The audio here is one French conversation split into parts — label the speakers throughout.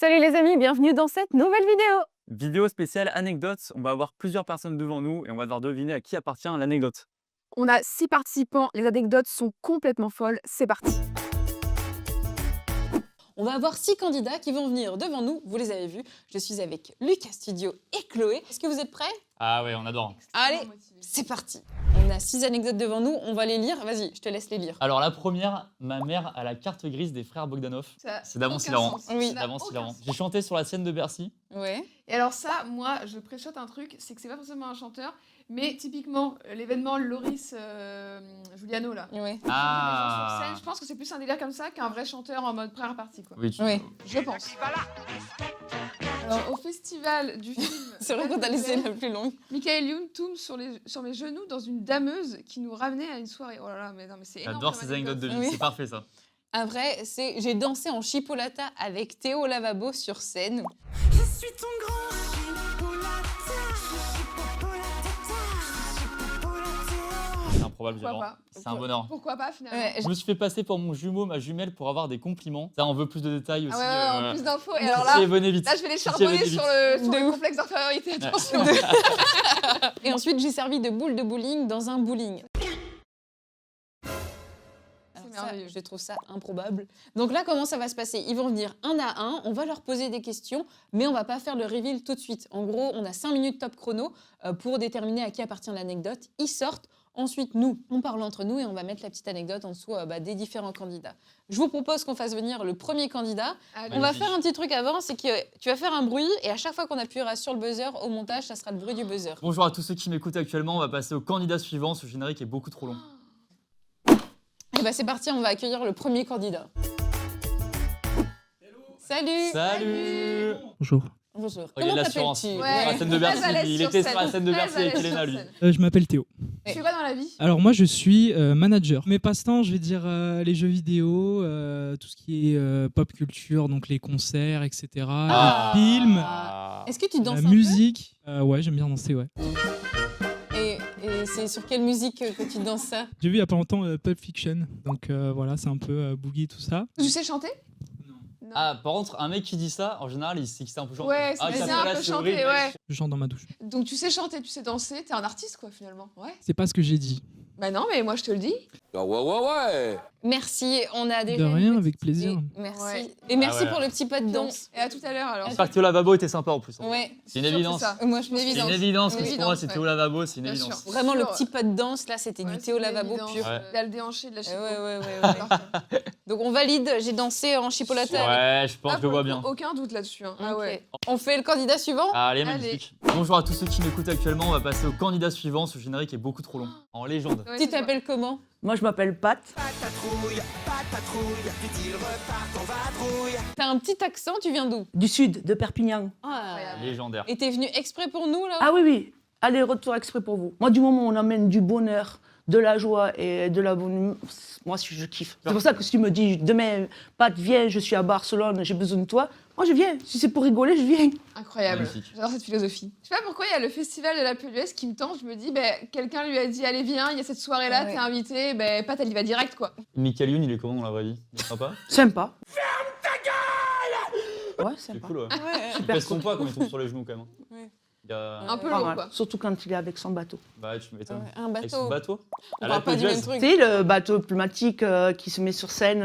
Speaker 1: Salut les amis, bienvenue dans cette nouvelle vidéo.
Speaker 2: Vidéo spéciale anecdote, on va avoir plusieurs personnes devant nous et on va devoir deviner à qui appartient l'anecdote.
Speaker 1: On a 6 participants, les anecdotes sont complètement folles, c'est parti.
Speaker 3: On va avoir 6 candidats qui vont venir devant nous, vous les avez vus. Je suis avec Lucas Studio et Chloé. Est-ce que vous êtes prêts?
Speaker 2: Ah ouais, on adore.
Speaker 3: Allez, c'est parti. On a 6 anecdotes devant nous, on va les lire. Vas-y, je te laisse les lire.
Speaker 2: Alors la première, ma mère a la carte grise des frères Bogdanov. C'est d'avance hilarant.
Speaker 3: Oui.
Speaker 2: C'est d'avance hilarant. J'ai chanté sur la scène de Bercy.
Speaker 3: Ouais.
Speaker 4: Et alors ça, moi, je préchote un truc, c'est que c'est pas forcément un chanteur, mais typiquement, l'événement Loris Juliano, là.
Speaker 3: Ouais.
Speaker 4: Sur scène, je pense que c'est plus un délire comme ça qu'un vrai chanteur en mode première partie, quoi.
Speaker 2: Oui,
Speaker 3: Oui.
Speaker 4: Je pense. Alors, au festival du film...
Speaker 3: C'est vrai qu'on t'a laissé la plus longue.
Speaker 4: Michael Youn tombe sur mes genoux dans une dameuse qui nous ramenait à une soirée. Oh là là, mais non, mais c'est énorme.
Speaker 2: J'adore
Speaker 4: comme
Speaker 2: ces anecdotes de vie,
Speaker 3: Oui.
Speaker 2: c'est parfait ça.
Speaker 3: Un vrai, c'est j'ai dansé en chipolata avec Théo Lavabo sur scène.
Speaker 2: C'est improbable,
Speaker 4: Pourquoi
Speaker 2: violent.
Speaker 4: pas
Speaker 2: C'est un bonheur.
Speaker 4: Pourquoi pas, finalement?
Speaker 3: Ouais,
Speaker 2: Je me suis fait passer pour mon jumeau, ma jumelle, pour avoir des compliments. Ça, on veut plus de détails aussi.
Speaker 4: Ah ouais, en plus d'infos. Et alors
Speaker 2: Pitié,
Speaker 4: là,
Speaker 2: venez vite.
Speaker 4: là, je vais les
Speaker 2: Pitié,
Speaker 4: charbonner
Speaker 2: venez
Speaker 4: sur
Speaker 2: vite.
Speaker 4: le
Speaker 3: De ouf.
Speaker 4: complexe d'infériorité. Attention.
Speaker 3: Et ensuite, j'ai servi de boule de bowling dans un bowling. Alors ça,
Speaker 4: merveilleux.
Speaker 3: je trouve ça improbable. Donc là, comment ça va se passer? Ils vont venir un à un, on va leur poser des questions, mais on va pas faire le reveal tout de suite. En gros, on a 5 minutes top chrono pour déterminer à qui appartient l'anecdote. Ils sortent. Ensuite, nous, on parle entre nous et on va mettre la petite anecdote en dessous des différents candidats. Je vous propose qu'on fasse venir le premier candidat.
Speaker 4: Allez.
Speaker 3: On va
Speaker 2: Magnifique.
Speaker 3: faire un petit truc avant, c'est que tu vas faire un bruit et à chaque fois qu'on appuiera sur le buzzer, au montage, ça sera le bruit du buzzer.
Speaker 2: Bonjour à tous ceux qui m'écoutent actuellement, on va passer au candidat suivant, ce générique est beaucoup trop long.
Speaker 3: Et bah c'est parti, on va accueillir le premier candidat. Salut.
Speaker 2: Salut.
Speaker 5: Bonjour,
Speaker 3: Bonjour.
Speaker 2: Regarde
Speaker 3: Comment
Speaker 2: l'assurance.
Speaker 3: t'appelles-tu?
Speaker 4: Ouais.
Speaker 2: Sur la scène de
Speaker 4: Très
Speaker 2: Bercy,
Speaker 4: à l'aise
Speaker 2: il
Speaker 4: sur
Speaker 2: était
Speaker 4: scène.
Speaker 2: sur la scène de
Speaker 4: Très
Speaker 2: Bercy
Speaker 4: à
Speaker 2: avec
Speaker 4: l'aise
Speaker 2: Elena,
Speaker 4: sur
Speaker 2: lui.
Speaker 4: scène.
Speaker 5: je m'appelle Théo.
Speaker 4: Tu fais quoi dans la vie?
Speaker 5: Alors moi je suis manager. Mes passe-temps, je vais dire les jeux vidéo, tout ce qui est pop culture, donc les concerts, etc.
Speaker 3: Ah.
Speaker 5: Les films,
Speaker 3: Est-ce que tu danses
Speaker 5: la
Speaker 3: un peu?
Speaker 5: musique. Ouais, j'aime bien danser, ouais.
Speaker 3: Et c'est sur quelle musique que tu danses ça?
Speaker 5: J'ai vu il y a pas longtemps Pulp Fiction, donc voilà, c'est un peu boogie tout ça.
Speaker 4: Tu sais chanter? Non.
Speaker 2: Ah, par contre, un mec qui dit ça, en général, il sait que c'est un peu chanté.
Speaker 4: Ouais,
Speaker 2: ah,
Speaker 4: c'est
Speaker 2: ça
Speaker 4: un
Speaker 2: fait
Speaker 4: peu
Speaker 2: la
Speaker 4: chanté,
Speaker 2: souris,
Speaker 4: ouais.
Speaker 5: Je chante dans ma douche.
Speaker 4: Donc tu sais chanter, tu sais danser, t'es un artiste quoi finalement. Ouais.
Speaker 5: C'est pas ce que j'ai dit.
Speaker 4: Bah non, mais moi je te le dis.
Speaker 6: Ah ouais.
Speaker 3: Merci, on a déjà
Speaker 5: De
Speaker 3: une
Speaker 5: rien,
Speaker 3: petite
Speaker 5: avec plaisir.
Speaker 3: idée. Merci.
Speaker 4: Ouais.
Speaker 3: Et merci
Speaker 2: ouais.
Speaker 3: pour le petit pas de danse.
Speaker 4: Et à tout à l'heure alors.
Speaker 2: J'espère que Théo Lavabo était sympa en plus. hein.
Speaker 3: Ouais.
Speaker 2: C'est une
Speaker 4: Sûr que
Speaker 2: évidence.
Speaker 4: ça.
Speaker 3: Moi je pense
Speaker 4: Une
Speaker 3: que
Speaker 2: C'est une
Speaker 4: évidence.
Speaker 2: évidence,
Speaker 4: Une
Speaker 2: parce que pour moi, c'est
Speaker 4: évidence,
Speaker 2: Théo Lavabo, c'est une
Speaker 4: Bien
Speaker 2: évidence.
Speaker 4: sûr.
Speaker 3: vraiment le
Speaker 4: Sûr.
Speaker 3: petit pas de danse là, c'était
Speaker 4: Ouais,
Speaker 3: du
Speaker 4: c'est
Speaker 3: Théo
Speaker 4: une
Speaker 3: Lavabo
Speaker 4: évidence.
Speaker 3: pur.
Speaker 2: Ouais.
Speaker 4: Il a le déhanché de la
Speaker 3: Ouais,
Speaker 4: chipo.
Speaker 3: ouais.
Speaker 4: Parfait.
Speaker 3: Donc on valide, j'ai dansé en chipolata. avec-
Speaker 2: Ouais, je pense
Speaker 4: Là,
Speaker 2: que je le
Speaker 4: pour
Speaker 2: vois
Speaker 4: le coup,
Speaker 2: bien.
Speaker 4: Aucun doute là-dessus. Hein. Ah
Speaker 3: Ok.
Speaker 4: ouais.
Speaker 3: On fait le candidat suivant?
Speaker 2: Allez,
Speaker 4: Allez.
Speaker 2: magnifique. Bonjour à tous ceux qui m'écoutent actuellement, on va passer au candidat suivant, ce générique est beaucoup trop long. En légende.
Speaker 4: Ouais,
Speaker 3: Tu
Speaker 4: c'est
Speaker 3: t'appelles comment?
Speaker 7: Moi, je m'appelle Pat.
Speaker 3: T'as un petit accent, tu viens d'où?
Speaker 7: Du sud, de Perpignan.
Speaker 3: Ah.
Speaker 4: Incroyable.
Speaker 2: Légendaire.
Speaker 3: Et t'es venu exprès pour nous là?
Speaker 7: Ah oui, oui. Allez, retour exprès pour vous. Moi, du moment où on amène du bonheur, de la joie et de la bonne humeur, moi, je kiffe. C'est pour ça que si tu me dis demain, Pat, viens, je suis à Barcelone, j'ai besoin de toi, moi, je viens. Si c'est pour rigoler, je viens.
Speaker 4: Incroyable.
Speaker 2: Magnifique.
Speaker 4: J'adore cette philosophie. Je sais pas pourquoi il y a le festival de la PLUS qui me tente. Je me dis, quelqu'un lui a dit, allez viens, il y a cette soirée-là,
Speaker 3: Ouais.
Speaker 4: t'es invité. Pat, elle y va direct quoi.
Speaker 2: Michael Youn, il est comment dans la vraie vie? Il est sympa?
Speaker 7: Sympa. Ouais,
Speaker 2: C'est
Speaker 7: sympa.
Speaker 2: cool, ouais.
Speaker 3: Ouais.
Speaker 2: Il
Speaker 7: Super
Speaker 2: pèse son
Speaker 7: cool.
Speaker 2: poids quand il tombe sur les genoux quand même.
Speaker 3: Ouais.
Speaker 2: Il y a...
Speaker 4: Un peu
Speaker 7: Pas
Speaker 4: lourd
Speaker 7: mal.
Speaker 4: quoi.
Speaker 7: Surtout quand il est avec son bateau.
Speaker 2: Bah, tu m'étonnes.
Speaker 3: Ouais, un
Speaker 2: Avec son
Speaker 3: bateau.
Speaker 2: bateau?
Speaker 3: On
Speaker 2: À la
Speaker 3: parle pas du
Speaker 2: Peugeot.
Speaker 3: même truc.
Speaker 7: Tu sais, le bateau pneumatique qui se met sur scène,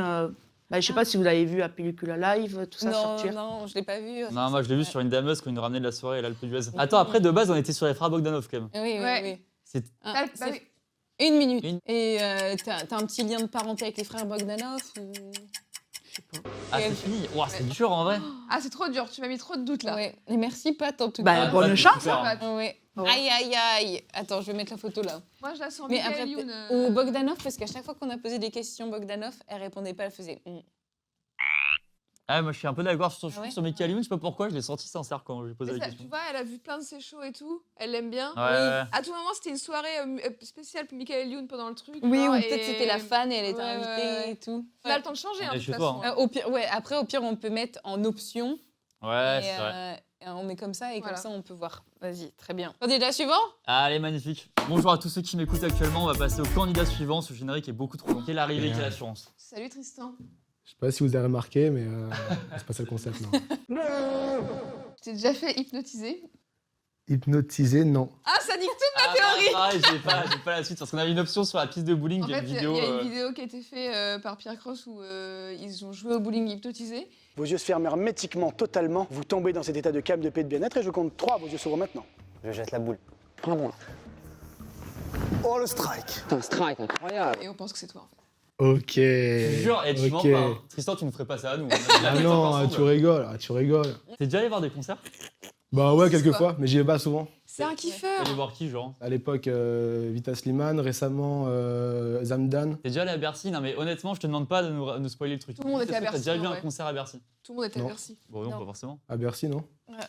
Speaker 7: je sais pas si vous l'avez vu à Pellicula Live, tout ça
Speaker 3: Non,
Speaker 7: sortir.
Speaker 3: non, je l'ai pas vu.
Speaker 2: Non, moi je l'ai vu sur une dameuse quand il nous ramenait de la soirée à l'Alpe d'Huez. Attends, après de base on était sur les frères Bogdanov quand même.
Speaker 3: Oui, oui,
Speaker 4: Ouais.
Speaker 3: oui.
Speaker 2: C'est
Speaker 3: Ah,
Speaker 4: Bah,
Speaker 3: c'est-
Speaker 4: oui.
Speaker 3: Une minute.
Speaker 2: Une-
Speaker 3: Et t'as un petit lien de parenté avec les frères Bogdanov ou...
Speaker 2: ah, c'est fini. Ouah, c'est dur en vrai.
Speaker 4: Ah, c'est trop dur. Tu m'as mis trop de doutes là.
Speaker 3: Ouais. Et merci Pat en tout
Speaker 7: Bah,
Speaker 3: cas.
Speaker 7: bonne
Speaker 2: Pat,
Speaker 7: chance,
Speaker 2: super,
Speaker 4: hein.
Speaker 2: hein.
Speaker 3: Ouais.
Speaker 7: Ouais.
Speaker 3: Aïe aïe aïe. Attends, je vais mettre la photo là.
Speaker 4: Moi, je la sens
Speaker 3: Mais
Speaker 4: Michael
Speaker 3: après,
Speaker 4: Youn,
Speaker 3: ou Bogdanov, parce qu'à chaque fois qu'on a posé des questions Bogdanov, elle répondait pas, elle faisait.
Speaker 2: Ah, moi je suis un peu d'accord sur,
Speaker 3: Ah ouais
Speaker 2: sur Michael Youn, je sais pas pourquoi, je l'ai senti sincère quand j'ai posé
Speaker 4: Mais
Speaker 2: la
Speaker 4: ça,
Speaker 2: question.
Speaker 4: tu vois, elle a vu plein de ses shows et tout. Elle l'aime bien.
Speaker 2: Ouais, ouais.
Speaker 4: À tout moment, c'était une soirée spéciale pour Michael Youn pendant le truc.
Speaker 3: Oui,
Speaker 4: genre,
Speaker 3: ou
Speaker 4: et-
Speaker 3: peut-être c'était la fan et elle était
Speaker 4: Ouais,
Speaker 3: invitée
Speaker 4: ouais.
Speaker 3: et tout.
Speaker 4: On a le temps de changer,
Speaker 2: On
Speaker 4: hein,
Speaker 2: est
Speaker 4: de toute
Speaker 2: chez toi,
Speaker 4: façon.
Speaker 3: Au pire, ouais, après, au pire, on peut mettre en option.
Speaker 2: Ouais,
Speaker 3: et,
Speaker 2: c'est vrai.
Speaker 3: et on met comme ça et
Speaker 4: Voilà.
Speaker 3: comme ça, on peut voir. Vas-y, très bien. Candidat suivant?
Speaker 2: Allez, magnifique. Bonjour à tous ceux qui m'écoutent actuellement, on va passer au candidat suivant, ce générique est beaucoup trop long. Quelle arrivée, quelle assurance.
Speaker 4: Salut Tristan.
Speaker 8: Je sais pas si vous avez remarqué, mais c'est pas ça le concept, non.
Speaker 4: Tu t'es déjà fait hypnotiser?
Speaker 8: Hypnotisé, non.
Speaker 4: Ah, ça nique tout!
Speaker 2: Pareil, j'ai pas la suite parce qu'on avait une option sur la piste de bowling.
Speaker 4: En
Speaker 2: Il y a
Speaker 4: fait,
Speaker 2: une
Speaker 4: il y
Speaker 2: vidéo.
Speaker 4: a une vidéo qui a été faite par Pierre Cross où ils ont joué au bowling hypnotisé.
Speaker 9: Vos yeux se ferment hermétiquement, totalement. Vous tombez dans cet état de calme, de paix, de bien-être et je compte 3, vos yeux s'ouvrent maintenant.
Speaker 6: Je jette la boule.
Speaker 9: Prends la boule. Oh, le strike.
Speaker 6: Putain, strike, incroyable.
Speaker 4: Et on pense que c'est toi, en fait.
Speaker 8: Ok.
Speaker 2: Je te jure, et tu mens
Speaker 8: ok.
Speaker 2: pas. Tristan, tu nous ferais pas ça à nous.
Speaker 8: Ah non, tu rigoles, tu rigoles.
Speaker 2: T'es déjà allé voir des concerts?
Speaker 8: Bah ouais,
Speaker 4: C'est
Speaker 8: quelques
Speaker 4: quoi
Speaker 8: fois, mais j'y vais pas souvent.
Speaker 4: C'est un
Speaker 2: T'es
Speaker 4: kiffeur!
Speaker 2: allé voir qui, genre?
Speaker 8: À l'époque, Vita Slimane, récemment Zamdan.
Speaker 2: T'es déjà allé à Bercy? Non, mais honnêtement, je te demande pas de nous spoiler le truc.
Speaker 4: Tout le monde était à
Speaker 2: T'as déjà
Speaker 4: Bercy,
Speaker 2: vu un
Speaker 4: ouais.
Speaker 2: concert à Bercy?
Speaker 4: Tout le monde était à
Speaker 8: Non.
Speaker 4: Bercy.
Speaker 2: Bon, non,
Speaker 3: Non.
Speaker 2: pas forcément.
Speaker 8: À Bercy, non?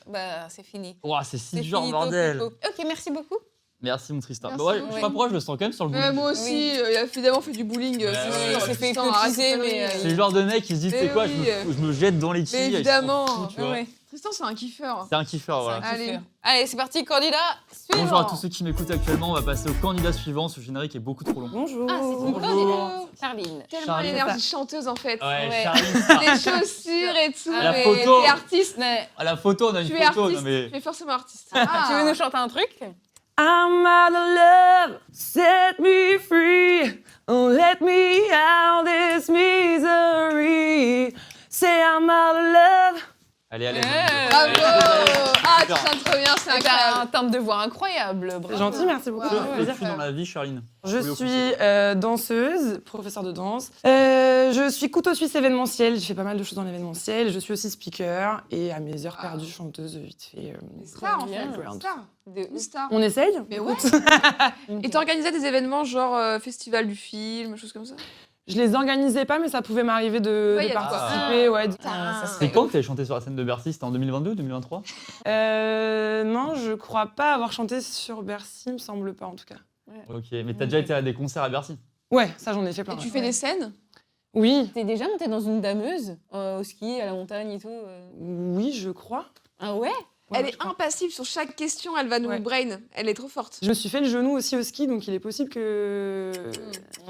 Speaker 3: Bah, c'est fini.
Speaker 2: Oh, c'est si
Speaker 3: C'est
Speaker 2: dur,
Speaker 3: finito,
Speaker 2: bordel!
Speaker 3: Pipo. Ok, merci beaucoup.
Speaker 2: Merci, mon Tristan.
Speaker 4: Merci
Speaker 2: Bah ouais, je
Speaker 4: beaucoup.
Speaker 2: sais pas pourquoi, je le sens quand même sur le bowling.
Speaker 4: Moi aussi, il a évidemment fait du bowling.
Speaker 2: Ouais,
Speaker 4: c'est
Speaker 2: ouais,
Speaker 4: sûr.
Speaker 2: il s'est
Speaker 3: fait
Speaker 4: Tristan, arrête
Speaker 3: hypnotiser,
Speaker 4: tes
Speaker 3: mais,
Speaker 4: conneries.
Speaker 2: C'est le genre de mec qui se dit, tu sais
Speaker 4: Mais
Speaker 2: quoi,
Speaker 4: oui,
Speaker 2: je me jette dans les quilles.
Speaker 4: mais
Speaker 2: ils s'en
Speaker 4: évidemment.
Speaker 2: foutent, tu vois.
Speaker 3: Ouais.
Speaker 4: Tristan, c'est un kiffeur.
Speaker 2: C'est un kiffeur, voilà.
Speaker 3: C'est un kiffeur.
Speaker 4: Allez.
Speaker 3: Allez, c'est parti, candidat suivant.
Speaker 2: Bonjour à tous ceux qui m'écoutent actuellement, on va passer au candidat suivant, ce générique est beaucoup trop long.
Speaker 7: Bonjour.
Speaker 3: Ah, c'est ton
Speaker 2: Bonjour.
Speaker 3: candidat. Charline.
Speaker 4: Tellement
Speaker 2: Charlie,
Speaker 4: l'énergie chanteuse, en fait.
Speaker 2: Ouais,
Speaker 3: Ouais.
Speaker 2: Charlie,
Speaker 4: Des chaussures et tout.
Speaker 2: À la
Speaker 4: mais
Speaker 2: photo.
Speaker 4: t'es artiste.
Speaker 3: Mais,
Speaker 2: à la photo, on a une
Speaker 4: Tu es
Speaker 2: photo.
Speaker 4: artiste.
Speaker 2: Non, mais...
Speaker 4: Tu es forcément artiste.
Speaker 3: tu veux nous chanter un truc?
Speaker 7: I'm out of love, set me free. Oh, let me out this misery. Say I'm out of love.
Speaker 2: Allez, allez.
Speaker 4: Bravo! Ah, tu
Speaker 2: Super.
Speaker 4: chantes trop bien, c'est
Speaker 3: T'as un
Speaker 4: incroyable.
Speaker 3: timbre de voix incroyable. Bravo.
Speaker 7: C'est gentil, merci beaucoup.
Speaker 4: Wow.
Speaker 7: ça fait
Speaker 2: Que
Speaker 7: plaisir.
Speaker 2: fais-tu dans la vie, Charline?
Speaker 7: Je
Speaker 2: Oui, au
Speaker 7: suis
Speaker 2: conseil.
Speaker 7: danseuse, professeure de danse. Je suis couteau suisse événementiel. J'ai fait pas mal de choses dans l'événementiel. Je suis aussi speaker et à mes heures perdues, chanteuse vite fait.
Speaker 4: Une star, en fait.
Speaker 3: Bien.
Speaker 4: Une star. Une star.
Speaker 7: On essaye.
Speaker 4: Mais ouais. Et t'organisais des événements genre festival du film, choses comme ça?
Speaker 7: Je les organisais pas, mais ça pouvait m'arriver de,
Speaker 4: Ouais,
Speaker 7: de
Speaker 4: y a de quoi.
Speaker 7: participer. Ouais.
Speaker 3: Ah, ça
Speaker 2: C'est quand que t'avais chanté sur la scène de Bercy? C'était en 2022 ou 2023?
Speaker 7: Non, je crois pas avoir chanté sur Bercy, me semble pas en tout cas.
Speaker 2: Ok, mais t'as déjà été à des concerts à Bercy?
Speaker 7: Ouais, ça j'en ai fait plein.
Speaker 4: Et tu
Speaker 7: ouais.
Speaker 4: fais des scènes?
Speaker 7: Oui,
Speaker 3: T'es déjà monté dans une dameuse au ski, à la montagne et tout
Speaker 7: oui, je crois.
Speaker 3: Ah ouais?
Speaker 7: Ouais,
Speaker 4: Elle
Speaker 7: je
Speaker 4: est
Speaker 7: crois.
Speaker 4: impassive sur chaque question, elle va nous
Speaker 7: Ouais.
Speaker 4: brain. Elle est trop forte.
Speaker 7: Je me suis fait le genou aussi au ski, donc il est possible que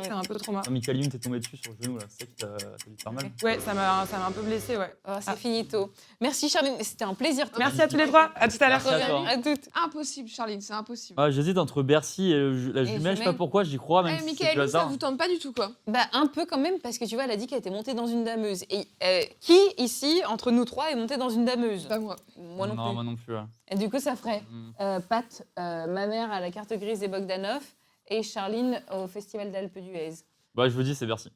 Speaker 7: c'est un peu trauma.
Speaker 2: Quand Michael Youn t'est tombé dessus sur le genou, là, c'est ça que t'as dû faire mal.
Speaker 7: Ouais, ça m'a un peu blessée, ouais.
Speaker 3: Oh, c'est finito. Merci Charline, c'était un plaisir.
Speaker 7: Merci à tous les trois, à tout à l'heure.
Speaker 2: Merci à toi.
Speaker 3: À toutes.
Speaker 4: Impossible, Charline, c'est impossible.
Speaker 2: Ah, j'hésite entre Bercy et la jumelle, je sais pas
Speaker 3: jumelle.
Speaker 2: pourquoi, j'y crois, même
Speaker 4: Eh,
Speaker 2: si c'est
Speaker 4: Michael,
Speaker 2: du
Speaker 4: Youn, ça
Speaker 2: hasard.
Speaker 4: vous tente pas du tout, quoi.
Speaker 3: Bah un peu quand même, parce que tu vois, elle a dit qu'elle était montée dans une dameuse. Et qui ici, entre nous trois, est monté dans une dameuse?
Speaker 4: Pas moi.
Speaker 3: Moi non,
Speaker 2: Non,
Speaker 3: plus.
Speaker 2: moi non plus. Ouais.
Speaker 3: Et du coup, ça ferait
Speaker 2: Mm.
Speaker 3: Pat, ma mère à la carte grise des Bogdanov, et Charline au Festival d'Alpes d'Huez.
Speaker 2: Bah, je vous dis, c'est Bercy.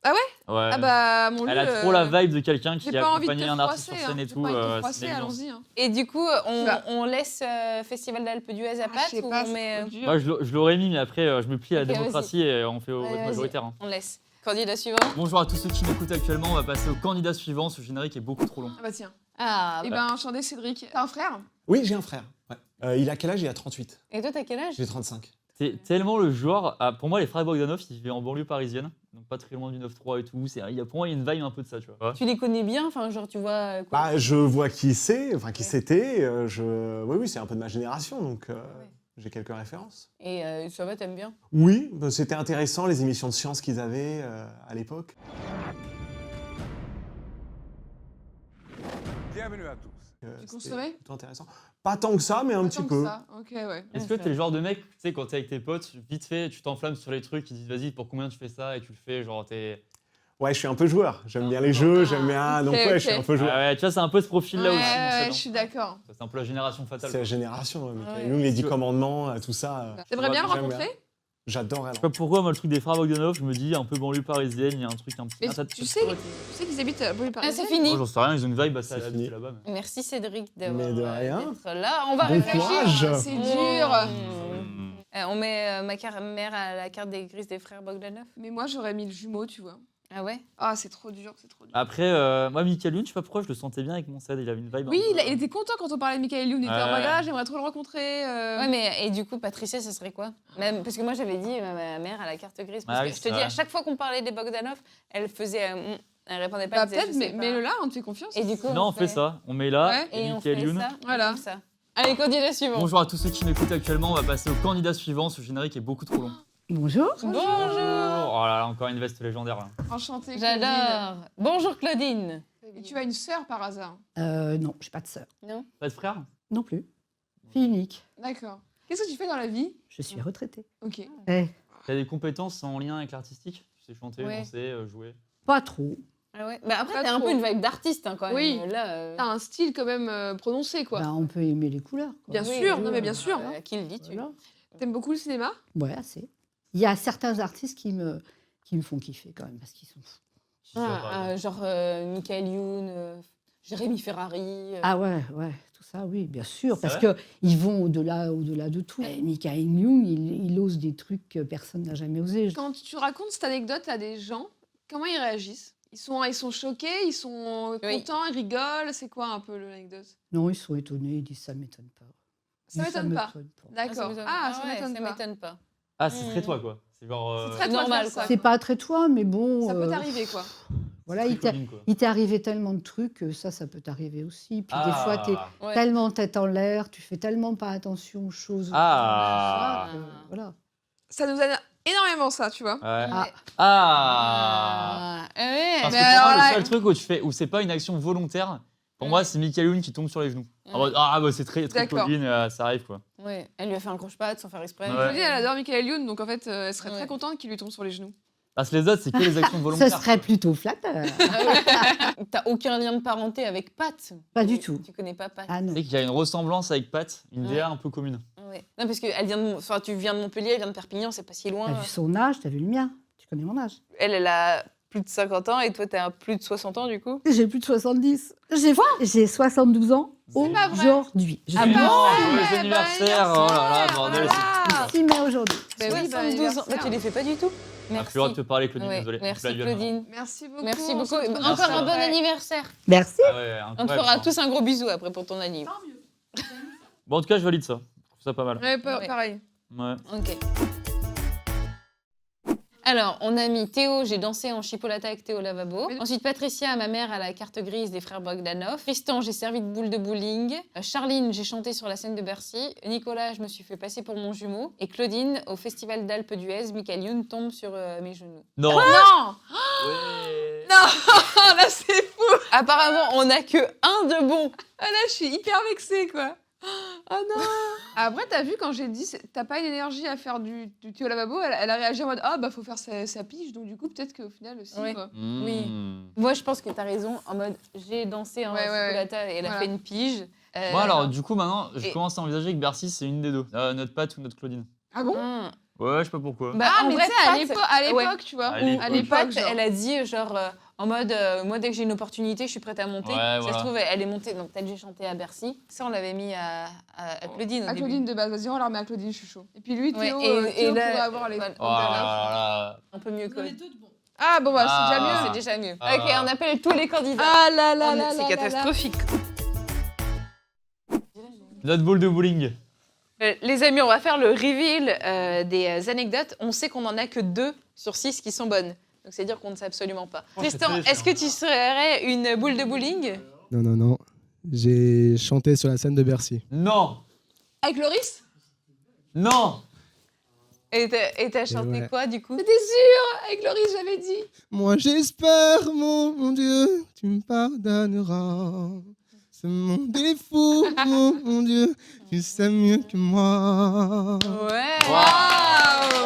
Speaker 4: Ah ouais?
Speaker 2: Ouais.
Speaker 4: Ah bah, mon
Speaker 2: Elle
Speaker 4: lieu,
Speaker 2: a trop la vibe de quelqu'un
Speaker 4: j'ai
Speaker 2: qui a
Speaker 4: pas envie de
Speaker 2: accompagné
Speaker 4: te
Speaker 2: un artiste sur
Speaker 4: froisser,
Speaker 2: scène
Speaker 4: hein.
Speaker 2: et
Speaker 4: J'ai
Speaker 2: tout.
Speaker 4: pas envie de te
Speaker 2: C'est
Speaker 4: froisser,
Speaker 2: une évidence.
Speaker 4: allons-y. Hein.
Speaker 3: Et du coup,
Speaker 4: vas-
Speaker 3: on laisse Festival d'Alpes d'Huez à
Speaker 4: Ah,
Speaker 3: Pat
Speaker 4: je sais
Speaker 3: ou
Speaker 4: pas,
Speaker 3: on
Speaker 4: c'est
Speaker 3: met...
Speaker 4: trop dur.
Speaker 2: Moi, je l'aurais mis, mais après, je me plie à la
Speaker 3: Ok,
Speaker 2: démocratie et on fait au
Speaker 3: Ouais,
Speaker 2: vote
Speaker 3: vas-y.
Speaker 2: majoritaire. Hein.
Speaker 3: On laisse. Candidat suivant.
Speaker 2: Bonjour à tous ceux qui m'écoutent actuellement, on va passer au candidat suivant, ce générique est beaucoup trop long.
Speaker 4: Ah bah tiens.
Speaker 3: Ah,
Speaker 4: Eh ben, enchanté Cédric. T'as un frère?
Speaker 10: Oui, j'ai un frère. Ouais. Il a quel âge? Il a 38.
Speaker 3: et toi, t'as quel âge?
Speaker 10: J'ai 35.
Speaker 2: C'est tellement le genre, pour moi les frères Bogdanov, ils vivent en banlieue parisienne, donc pas très loin du 9-3 et tout, pour moi il y a une vibe un peu de ça, tu vois.
Speaker 3: Tu les connais bien? Enfin, genre, tu vois... quoi.
Speaker 10: Bah, je vois qui c'est, enfin qui
Speaker 3: Ouais.
Speaker 10: c'était. Oui, c'est un peu de ma génération, donc j'ai quelques références.
Speaker 3: Et ça va, t'aimes bien?
Speaker 10: Oui, bah, c'était intéressant les émissions de science qu'ils avaient à l'époque.
Speaker 6: Bienvenue à tous.
Speaker 4: Tu
Speaker 10: C'était
Speaker 4: consommais?
Speaker 10: plutôt intéressant. Pas tant que ça, mais un
Speaker 4: Pas
Speaker 10: petit
Speaker 4: tant que
Speaker 10: peu.
Speaker 4: ça. Ok, ouais.
Speaker 2: Est-ce que t'es le genre de mec, tu sais, quand t'es avec tes potes, vite fait, tu t'enflammes sur les trucs, ils disent vas-y, pour combien tu fais ça, et tu le fais, genre t'es.
Speaker 10: Ouais, je suis un peu joueur. J'aime bien les jeux, j'aime bien. Donc
Speaker 4: ok,
Speaker 10: ouais,
Speaker 4: ok.
Speaker 10: je suis un peu joueur.
Speaker 2: Ah ouais, tu vois, c'est un peu ce profil-là aussi.
Speaker 4: Ouais,
Speaker 2: dans
Speaker 4: je suis d'accord.
Speaker 2: C'est un peu la génération fatale.
Speaker 10: C'est la génération, Michael
Speaker 3: Ouais.
Speaker 10: Youn, les 10
Speaker 2: Je-
Speaker 10: commandements, tout ça.
Speaker 4: T'aimerais bien le
Speaker 10: J'aime
Speaker 4: rencontrer?
Speaker 10: J'adorerais.
Speaker 2: Je sais pas pourquoi, moi, le truc des frères Bogdanov, je me dis un peu banlieue parisienne, il y a un truc un petit.
Speaker 4: Mais
Speaker 2: Ah, t'as-
Speaker 4: tu sais qu'ils habitent à banlieue
Speaker 3: Ah,
Speaker 4: parisienne?
Speaker 3: c'est fini.
Speaker 2: Moi, j'en sais rien, ils ont une vibe assez
Speaker 10: C'est
Speaker 2: habituée
Speaker 10: fini.
Speaker 2: là-bas. mais-
Speaker 3: Merci Cédric
Speaker 10: Mais
Speaker 3: d'avoir
Speaker 10: de rien.
Speaker 3: d'être là. On va
Speaker 10: Bon
Speaker 3: réfléchir.
Speaker 10: courage.
Speaker 4: C'est dur.
Speaker 3: On met mère à la carte des grises des frères Bogdanov.
Speaker 4: Mais moi, j'aurais mis le jumeau, tu vois.
Speaker 3: Ah ouais?
Speaker 4: Ah, c'est trop dur, c'est trop dur.
Speaker 2: Après, moi, Michael Youn, je sais pas pourquoi, je le sentais bien avec mon set, il avait une vibe.
Speaker 4: Oui,
Speaker 2: un peu-
Speaker 4: il était content quand on parlait de Michael Youn. Il était en mode,
Speaker 2: Ouais.
Speaker 4: ah, j'aimerais trop le rencontrer.
Speaker 3: Ouais, mais et du coup, Patricia, ça serait quoi? Même parce que moi, j'avais dit ma mère à la carte grise. Parce
Speaker 2: Ah
Speaker 3: que
Speaker 2: oui,
Speaker 3: je te
Speaker 2: c'est
Speaker 3: dis,
Speaker 2: vrai.
Speaker 3: à chaque fois qu'on parlait des Bogdanov, elle faisait. Elle répondait pas.
Speaker 4: Bah,
Speaker 3: elle disait,
Speaker 4: peut-être,
Speaker 3: je sais
Speaker 4: mais
Speaker 3: pas.
Speaker 4: le là, on te fait confiance.
Speaker 3: Et du coup,
Speaker 2: Non, on fait ça, on met là,
Speaker 4: Ouais.
Speaker 3: Et on fait
Speaker 2: Michael Youn.
Speaker 3: ça.
Speaker 4: Voilà.
Speaker 3: Comme ça. Allez, candidat suivant.
Speaker 2: Bonjour à tous ceux qui m'écoutent actuellement, on va passer au candidat suivant, ce générique est beaucoup trop long.
Speaker 11: Bonjour.
Speaker 3: Bonjour.
Speaker 2: Oh là là, encore une veste légendaire là.
Speaker 4: Enchantée.
Speaker 3: J'adore. Bonjour Claudine.
Speaker 4: Et tu as une sœur par hasard?
Speaker 11: Non, j'ai pas de sœur.
Speaker 3: Non.
Speaker 2: Pas de frère?
Speaker 11: Non plus. Fille unique.
Speaker 4: D'accord. Qu'est-ce que tu fais dans la vie?
Speaker 11: Je suis retraitée.
Speaker 4: Ok.
Speaker 11: Eh,
Speaker 2: T'as des compétences en lien avec l'artistique? Tu sais chanter,
Speaker 3: Ouais.
Speaker 2: danser, jouer?
Speaker 11: pas trop.
Speaker 3: Ah ouais. Bah après,
Speaker 4: Pas
Speaker 3: t'as un
Speaker 4: trop.
Speaker 3: peu une vibe d'artiste hein, quand même.
Speaker 4: Oui.
Speaker 3: Là,
Speaker 4: T'as un style quand même prononcé, quoi.
Speaker 11: Ben, on peut aimer les couleurs. quoi.
Speaker 4: Bien sûr, non mais bien sûr. hein.
Speaker 3: Qui le dit tu
Speaker 11: Voilà.
Speaker 4: T'aimes beaucoup le cinéma?
Speaker 11: Ouais, assez. Il y a certains artistes qui me font kiffer quand même, parce qu'ils sont fous.
Speaker 3: Genre Michael Youn, Jérémy Ferrari.
Speaker 11: Ah ouais, tout ça, oui, bien sûr,
Speaker 2: C'est
Speaker 11: parce
Speaker 2: vrai
Speaker 11: qu'ils vont au-delà de tout. Et Michael Youn, il ose des trucs que personne n'a jamais osé.
Speaker 4: Quand tu racontes cette anecdote à des gens, comment ils réagissent? Ils sont choqués, ils sont
Speaker 3: Oui.
Speaker 4: contents, ils rigolent. C'est quoi un peu l'anecdote?
Speaker 11: Non, ils sont étonnés, ils disent ça m'étonne pas.
Speaker 4: Ça m'étonne pas.
Speaker 11: m'étonne pas.
Speaker 4: D'accord. Ah, ça m'étonne pas.
Speaker 3: m'étonne pas.
Speaker 2: Ah, c'est très toi quoi. C'est genre.
Speaker 4: C'est très toi de
Speaker 3: normal,
Speaker 4: faire ça,
Speaker 3: quoi.
Speaker 11: C'est pas très toi, mais bon.
Speaker 4: Ça peut t'arriver, quoi.
Speaker 11: Voilà,
Speaker 2: très
Speaker 11: il t'est
Speaker 2: Claudine, quoi.
Speaker 11: il t'est arrivé tellement de trucs que ça peut t'arriver aussi. Puis des fois, t'es
Speaker 3: Ouais.
Speaker 11: tellement tête en l'air, tu fais tellement pas attention aux choses.
Speaker 2: Ah.
Speaker 11: Voilà.
Speaker 4: Ça nous aide énormément, ça, tu vois.
Speaker 2: Ouais.
Speaker 11: Ah.
Speaker 2: Ah.
Speaker 3: Ouais.
Speaker 2: Parce
Speaker 4: Mais
Speaker 2: que pour
Speaker 4: alors
Speaker 2: moi,
Speaker 4: là-
Speaker 2: le seul truc où c'est pas une action volontaire, pour moi, c'est Michael Youn qui tombe sur les genoux. En mode, ah, bah c'est très
Speaker 4: D'accord.
Speaker 2: Claudine, ça arrive quoi.
Speaker 3: Ouais. Elle lui a fait un croche-patte sans faire exprès.
Speaker 2: Ouais.
Speaker 4: Je dis, elle adore Michael Youn, donc en fait, elle serait
Speaker 3: Ouais.
Speaker 4: très contente qu'il lui tombe sur les genoux.
Speaker 2: Parce que les autres, c'est que les actions
Speaker 11: Ce
Speaker 2: volontaires.
Speaker 11: serait plutôt flatteur.
Speaker 3: T'as aucun lien de parenté avec Pat?
Speaker 11: Pas du tout.
Speaker 3: Tu connais pas Pat?
Speaker 11: Ah non.
Speaker 2: Tu sais qu'il y a une ressemblance avec Pat, une
Speaker 3: Ouais.
Speaker 2: DA un peu commune.
Speaker 3: Ouais. Non, parce que elle vient enfin, tu viens de Montpellier, elle vient de Perpignan, c'est pas si loin.
Speaker 11: T'as vu son âge, t'as vu le mien. Tu connais mon âge.
Speaker 3: Elle a plus de 50 ans et toi, t'as plus de 60 ans du coup.
Speaker 11: J'ai plus de 70. J'ai 72 ans
Speaker 2: C'est
Speaker 4: pas vrai.
Speaker 11: aujourd'hui. Je
Speaker 3: Ah
Speaker 11: suis
Speaker 3: bon
Speaker 11: née
Speaker 2: Joyeux anniversaire! Oh là là, bordel!
Speaker 11: le 6 mai aujourd'hui.
Speaker 4: Bah oui,
Speaker 3: 72 ans. Bah, tu les fais pas du tout.
Speaker 2: J'ai
Speaker 3: Merci.
Speaker 2: plus le droit de te parler, Claudine,
Speaker 3: Ouais,
Speaker 2: désolé.
Speaker 3: merci
Speaker 2: Je la gueule.
Speaker 3: Claudine.
Speaker 4: Merci beaucoup.
Speaker 3: Merci
Speaker 4: on
Speaker 3: beaucoup.
Speaker 4: se retrouve
Speaker 3: Encore
Speaker 2: Merci.
Speaker 3: un bon
Speaker 4: après.
Speaker 3: anniversaire.
Speaker 11: Merci.
Speaker 2: Ah ouais,
Speaker 3: On te
Speaker 2: incroyable,
Speaker 3: fera
Speaker 2: ça.
Speaker 3: tous un gros bisou après pour ton anniv.
Speaker 2: Bon, en tout cas, je valide ça. Je trouve ça pas mal.
Speaker 4: Ouais,
Speaker 3: Ouais.
Speaker 4: pareil.
Speaker 2: Ouais.
Speaker 3: Ok. Alors, on a mis Théo, j'ai dansé en chipolata avec Théo Lavabo.
Speaker 4: Oui.
Speaker 3: Ensuite, Patricia, ma mère, à la carte grise des frères Bogdanov. Tristan, j'ai servi de boule de bowling. Charline, j'ai chanté sur la scène de Bercy. Nicolas, je me suis fait passer pour mon jumeau. Et Claudine, au Festival d'Alpes d'Huez, Michael Youn tombe sur mes genoux.
Speaker 2: Non!
Speaker 4: Non.
Speaker 2: Ouais.
Speaker 4: Oh, là, c'est fou.
Speaker 3: Apparemment, on n'a que un de bon.
Speaker 4: Ah, là, je suis hyper vexée, quoi. Oh non. Après, t'as vu, quand j'ai dit, t'as pas une énergie à faire du Théo Lavabo, elle a réagi en mode, ah, bah, faut faire sa pige, donc du coup, peut-être qu'au final, aussi,
Speaker 3: Ouais.
Speaker 4: quoi.
Speaker 3: Oui.
Speaker 2: Mmh.
Speaker 3: Moi, je pense que t'as raison. En mode, j'ai dansé en
Speaker 4: Ouais, ouais,
Speaker 3: chipolata et elle a
Speaker 4: Voilà.
Speaker 3: fait une pige.
Speaker 2: Moi, alors, du coup, maintenant, je
Speaker 3: Et-
Speaker 2: commence à envisager que Bercy, c'est une des deux. Notre Pat ou notre Claudine.
Speaker 4: Ah bon?
Speaker 2: Ouais, je sais pas pourquoi.
Speaker 3: Bah,
Speaker 4: Ah,
Speaker 3: en
Speaker 4: mais
Speaker 3: vrai,
Speaker 4: tu sais, à
Speaker 3: Pat,
Speaker 4: l'époque,
Speaker 3: ouais.
Speaker 4: tu vois.
Speaker 2: À l'époque.
Speaker 4: À
Speaker 3: Ou
Speaker 4: l'époque,
Speaker 3: Pat,
Speaker 4: genre.
Speaker 3: elle a dit genre en mode moi dès que j'ai une opportunité, je suis prête à monter.
Speaker 2: Ouais,
Speaker 3: Ça
Speaker 2: voilà.
Speaker 3: se trouve elle est montée donc peut-être j'ai chanté à Bercy. Ça on l'avait mis à Claudine au
Speaker 4: À
Speaker 3: début.
Speaker 4: Claudine de base, vas-y, on la remet à Claudine, je suis chaud. Et puis lui,
Speaker 3: Ouais,
Speaker 4: Théo,
Speaker 3: et
Speaker 4: Théo
Speaker 3: là-
Speaker 4: pourrait avoir les.
Speaker 3: voilà.
Speaker 2: Oh là là.
Speaker 3: Un peu mieux que.
Speaker 4: Ah bon, bah,
Speaker 2: Ah.
Speaker 4: c'est déjà mieux.
Speaker 3: C'est déjà mieux.
Speaker 2: Ah.
Speaker 3: Ok, on appelle tous les candidats.
Speaker 4: Ah là là
Speaker 3: On-
Speaker 4: là
Speaker 3: c'est
Speaker 4: là là
Speaker 3: catastrophique.
Speaker 2: Notre boule de bowling.
Speaker 3: Les amis, on va faire le reveal des anecdotes. On sait qu'on en a que 2 sur 6 qui sont bonnes. Donc c'est dire qu'on ne sait absolument pas.
Speaker 2: Oh, c'est
Speaker 3: Tristan,
Speaker 2: très
Speaker 3: est-ce que tu serais une boule de bowling?
Speaker 8: Non, non, non. J'ai chanté sur la scène de Bercy.
Speaker 2: Non!
Speaker 4: Avec Loris?
Speaker 2: Non!
Speaker 3: Et t'as chanté
Speaker 8: ouais.
Speaker 3: quoi du coup?
Speaker 4: T'es sûr? Avec Loris, j'avais dit.
Speaker 8: Moi j'espère, mon Dieu, tu me pardonneras. Ce monde est fou, mon Dieu, tu sais mieux que moi.
Speaker 3: Ouais.
Speaker 4: Waouh!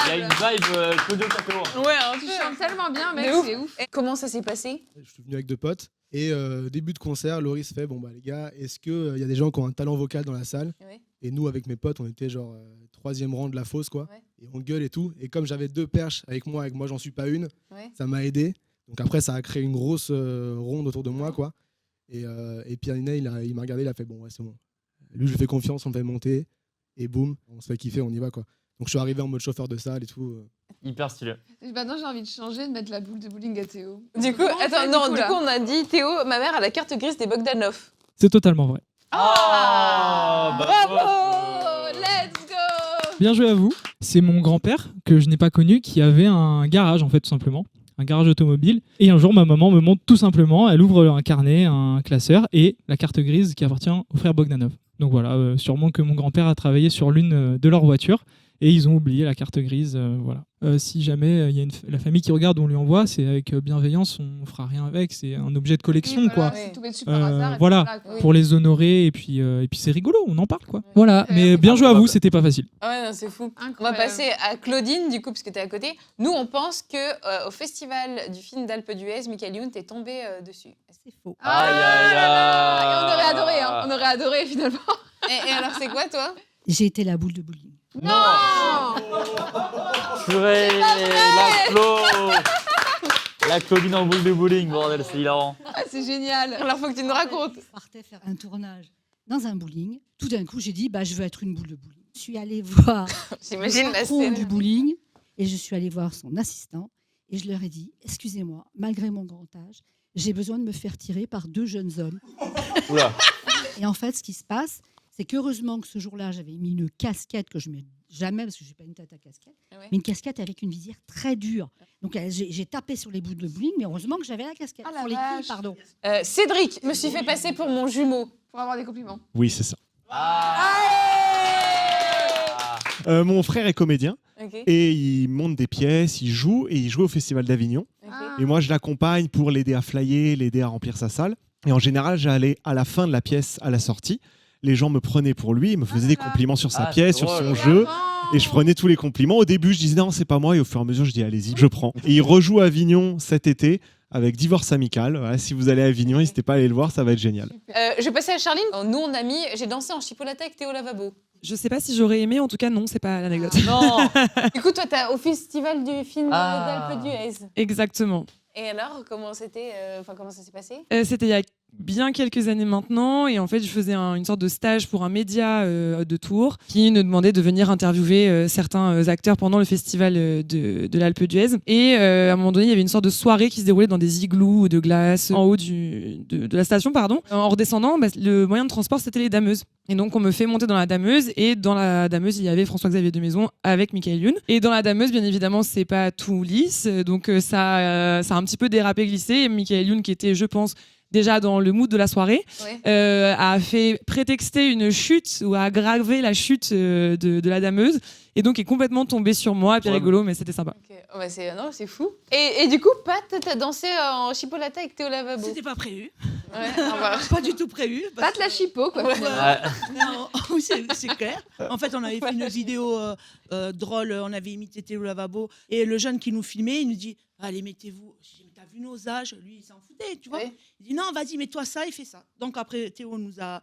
Speaker 2: Il y a une
Speaker 4: Incroyable!
Speaker 2: vibe Claudio Capéo.
Speaker 3: Ouais, un
Speaker 4: Tu
Speaker 3: peu.
Speaker 4: chantes tellement bien, mec,
Speaker 3: De ouf.
Speaker 4: c'est ouf.
Speaker 3: Et comment ça s'est passé?
Speaker 8: Je suis venu avec 2 potes et début de concert, Loris fait bon bah les gars, est-ce que y a des gens qui ont un talent vocal dans la salle?
Speaker 3: Oui.
Speaker 8: Et nous avec mes potes, on était genre 3e rang de la fosse quoi.
Speaker 3: Ouais.
Speaker 8: Et on gueule et tout. Et comme j'avais 2 perches avec moi j'en suis pas une,
Speaker 3: Ouais.
Speaker 8: ça m'a aidé. Donc après ça a créé une grosse ronde autour de moi quoi. Et Pierre Ninet, il m'a regardé, il a fait bon ouais c'est bon. Lui je lui fais confiance, on me fait monter et boum, on se fait kiffer, on y va quoi. Donc je suis arrivé en mode chauffeur de salle et tout.
Speaker 2: Hyper stylé.
Speaker 4: Maintenant, j'ai envie de changer, de mettre la boule de bowling à Théo.
Speaker 3: Du coup,
Speaker 4: Comment on fait,
Speaker 3: attends, non, du
Speaker 4: là
Speaker 3: coup, on a dit Théo, ma mère a la carte grise des Bogdanov.
Speaker 5: C'est totalement vrai.
Speaker 2: Ah!
Speaker 4: Bravo! Let's go!
Speaker 5: Bien joué à vous. C'est mon grand-père, que je n'ai pas connu, qui avait un garage, en fait, tout simplement. un garage automobile. Et un jour, ma maman me montre tout simplement, elle ouvre un carnet, un classeur et la carte grise qui appartient aux frères Bogdanov. Donc voilà, sûrement que mon grand-père a travaillé sur l'une de leurs voitures. Et ils ont oublié la carte grise, voilà. Si jamais il y a la famille qui regarde, on lui envoie, c'est avec bienveillance, on fera rien avec, c'est un objet de collection,
Speaker 4: Oui,
Speaker 5: quoi.
Speaker 4: voilà, c'est tombé dessus par hasard, et puis
Speaker 5: voilà,
Speaker 4: quoi.
Speaker 5: pour les honorer, et puis c'est rigolo, on en parle, quoi. Voilà, mais bien joué à vous, c'était pas facile.
Speaker 3: Ah ouais, non, c'est fou. On va
Speaker 4: Incroyable.
Speaker 3: passer à Claudine, du coup, parce que tu es à côté. Nous, on pense que au festival du film d'Alpe d'Huez, Michael Youn t'est tombé dessus.
Speaker 11: C'est faux.
Speaker 2: Aïe, aïe, aïe.
Speaker 4: Et on aurait adoré, hein. On aurait adoré finalement.
Speaker 3: Et alors, c'est quoi, toi?
Speaker 11: J'ai été la boule de bowling.
Speaker 2: Non. Purée, la Clo. La Claudine en boule de bowling, bordel, c'est hilarant.
Speaker 4: Ah, c'est génial.
Speaker 3: Alors, faut que tu nous racontes.
Speaker 11: Je partais faire un tournage dans un bowling. Tout d'un coup, j'ai dit, je veux être une boule de bowling. Je suis allée voir
Speaker 3: J'imagine
Speaker 11: le
Speaker 3: la
Speaker 11: patron
Speaker 3: scène.
Speaker 11: du bowling et je suis allée voir son assistant et je leur ai dit, excusez-moi, malgré mon grand âge, j'ai besoin de me faire tirer par 2 jeunes hommes.
Speaker 2: Oula.
Speaker 11: Et en fait, ce qui se passe, c'est qu'heureusement que ce jour-là, j'avais mis une casquette que je ne mets jamais parce que je n'ai pas une tête à casquette,
Speaker 3: Ouais.
Speaker 11: mais une casquette avec une visière très dure. Donc j'ai tapé sur les bouts de bowling, mais heureusement que j'avais la casquette.
Speaker 4: Ah, la
Speaker 11: sur les
Speaker 4: vache.
Speaker 11: quilles, pardon.
Speaker 3: Cédric, je me suis fait passer pour mon jumeau.
Speaker 4: Pour avoir des compliments.
Speaker 10: Oui, c'est ça. Mon frère est comédien
Speaker 3: Ok.
Speaker 10: et il monte des pièces, il joue et il joue au Festival d'Avignon.
Speaker 3: Ok.
Speaker 4: Ah.
Speaker 10: Et moi, je l'accompagne pour l'aider à flyer, l'aider à remplir sa salle. Et en général, j'allais à la fin de la pièce à la sortie. Les gens me prenaient pour lui, ils me faisaient des compliments sur sa
Speaker 2: Ah,
Speaker 10: pièce,
Speaker 2: c'est
Speaker 10: sur son
Speaker 2: drôle.
Speaker 10: jeu. Et je prenais tous les compliments. Au début, je disais non, c'est pas moi. Et au fur et à mesure, je dis allez-y, je prends. Et il rejoue à Avignon cet été avec Divorce Amical. Voilà, si vous allez à Avignon, n'hésitez pas à aller le voir, ça va être génial.
Speaker 3: Je vais passer à Charline. Nous, on a mis. J'ai dansé en chipolata avec Théo Lavabo.
Speaker 12: Je sais pas si j'aurais aimé, en tout cas non, c'est pas l'anecdote.
Speaker 2: Non.
Speaker 3: Du coup, toi, t'es au festival du film
Speaker 2: Ah.
Speaker 3: d'Alpe d'Huez.
Speaker 12: Exactement.
Speaker 3: Et alors, comment c'était comment ça s'est passé?
Speaker 12: C'était il y a bien quelques années maintenant et en fait je faisais une sorte de stage pour un média de Tours qui nous demandait de venir interviewer certains acteurs pendant le festival de l'Alpe d'Huez et à un moment donné il y avait une sorte de soirée qui se déroulait dans des igloos de glace en haut de la station pardon. En redescendant le moyen de transport c'était les dameuses et donc on me fait monter dans la dameuse et dans la dameuse il y avait François-Xavier de Maison avec Michael Youn et dans la dameuse bien évidemment c'est pas tout lisse donc ça a un petit peu dérapé glissé et Michael Youn qui était je pense déjà dans le mood de la soirée, a fait prétexter une chute ou a aggravé la chute de la dameuse et donc est complètement tombé sur moi, puis rigolo, mais c'était sympa.
Speaker 3: Okay. Oh bah non, c'est fou. Et du coup, Pat, t'as dansé en chipolata avec Théo Lavabo.
Speaker 7: C'était pas prévu.
Speaker 3: Ouais, voilà.
Speaker 7: Pas du tout prévu.
Speaker 4: Pat la chipo, quoi.
Speaker 7: Non, oui, c'est clair. En fait, on avait fait une vidéo drôle, on avait imité Théo Lavabo et le jeune qui nous filmait, il nous dit allez, mettez-vous. J'ai dit, t'as vu nos âges? Lui, il s'en foutait, tu vois.
Speaker 3: Oui.
Speaker 7: Il dit non, vas-y, mets-toi ça et fais ça. Donc après, Théo nous a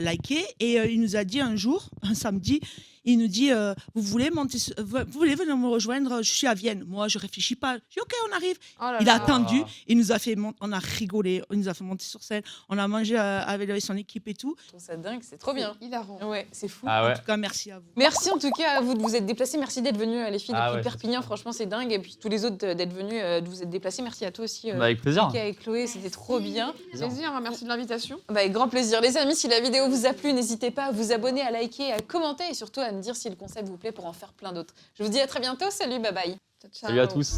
Speaker 7: liké et il nous a dit un jour, un samedi, il nous dit vous voulez venir me rejoindre? Je suis à Vienne. Moi, je réfléchis pas. Je dis ok, on arrive. Il a attendu. Il nous a fait, on a rigolé. Il nous a fait monter sur scène. On a mangé avec son équipe et tout.
Speaker 3: Je trouve ça dingue, c'est trop bien.
Speaker 4: Hilarant.
Speaker 3: Ouais, c'est fou.
Speaker 2: Ah ouais.
Speaker 7: En tout cas, merci à vous.
Speaker 3: Merci en tout cas à vous de vous être déplacés. Merci d'être venus, les filles,
Speaker 2: Ah
Speaker 3: depuis
Speaker 2: ouais,
Speaker 3: Perpignan. Franchement, c'est dingue. Et puis tous les autres d'être venus, de vous être déplacés. Merci à toi aussi.
Speaker 2: Bah, avec plaisir.
Speaker 3: Mika et Chloé, c'était trop bien.
Speaker 4: Plaisir, merci de l'invitation.
Speaker 3: Bah, avec grand plaisir. Les amis, si la vidéo vous a plu, n'hésitez pas à vous abonner, à liker, à commenter et surtout à me dire si le concept vous plaît pour en faire plein d'autres. Je vous dis à très bientôt. Salut, bye bye.
Speaker 4: Ciao, ciao.
Speaker 2: Salut à tous.